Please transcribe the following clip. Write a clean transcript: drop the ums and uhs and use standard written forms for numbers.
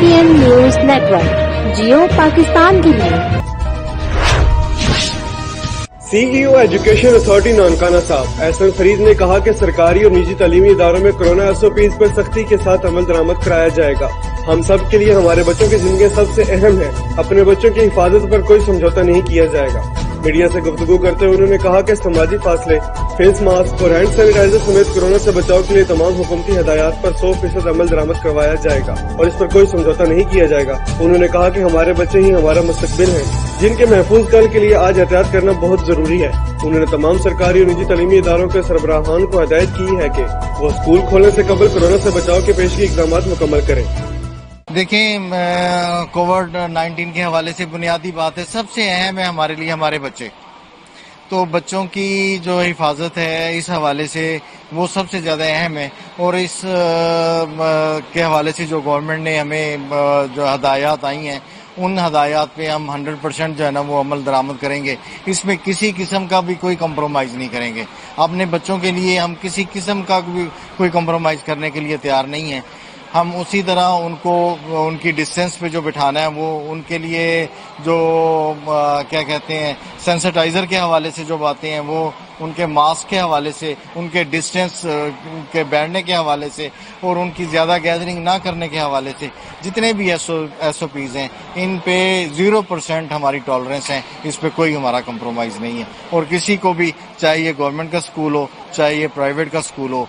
SPN News Network, जियो पाकिस्तान के लिए। CEO education authority Nankana साहब एहसन फरीद ने कहा कि सरकारी और निजी तालीमी इदारों में कोरोना SOPs पर सख्ती के साथ अमल दरामद कराया जाएगा। हम सब के लिए हमारे बच्चों की जिंदगी सबसे अहम है। अपने बच्चों की हिफाजत पर कोई समझौता नहीं किया जाएगा। मीडिया से गुफ्तगू करते हुए उन्होंने कहा कि समाजी फासले, फेस मास्क और हैंड सैनिटाइजर समेत कोरोना से बचाव के लिए तमाम हुकूमती हदायत पर 100% अमल दरामद करवाया जाएगा और इस पर कोई समझौता नहीं किया जाएगा। उन्होंने कहा कि हमारे बच्चे ही हमारा मुस्तकबिल हैं, जिनके महफूज कल के लिए आज एहतियात करना बहुत जरूरी है। उन्होंने तमाम सरकारी और निजी तालीमी इदारों के सरबराहान को हिदायत की है कि वो स्कूल खोलने से कबल कोरोना से बचाव के पेशगी इक़दाम मुकम्मल करें। देखें, कोविड-19 के हवाले से बुनियादी बात है, सबसे अहम है हमारे लिए हमारे बच्चे। तो बच्चों की जो हिफाजत है इस हवाले से वो सबसे ज़्यादा अहम है और इस के हवाले से जो गवर्नमेंट ने हमें जो हदायत आई हैं उन हदायत पे हम 100% जो है ना वो अमल दरामद करेंगे। इसमें किसी किस्म का भी कोई कंप्रोमाइज़ नहीं करेंगे। अपने बच्चों के लिए हम किसी किस्म का भी कोई कंप्रोमाइज़ करने के लिए तैयार नहीं हैं। हम उसी तरह उनको उनकी डिस्टेंस पे जो बिठाना है वो उनके लिए जो क्या कहते हैं सेंसिटाइज़र के हवाले से जो बातें हैं वो उनके मास्क के हवाले से, उनके डिस्टेंस के बैठने के हवाले से और उनकी ज़्यादा गैदरिंग ना करने के हवाले से जितने भी SOPs हैं इन पे 0% हमारी टॉलरेंस है। इस पे कोई हमारा कंप्रोमाइज़ नहीं है और किसी को भी, चाहे ये गवर्नमेंट का स्कूल हो चाहे ये प्राइवेट का स्कूल हो,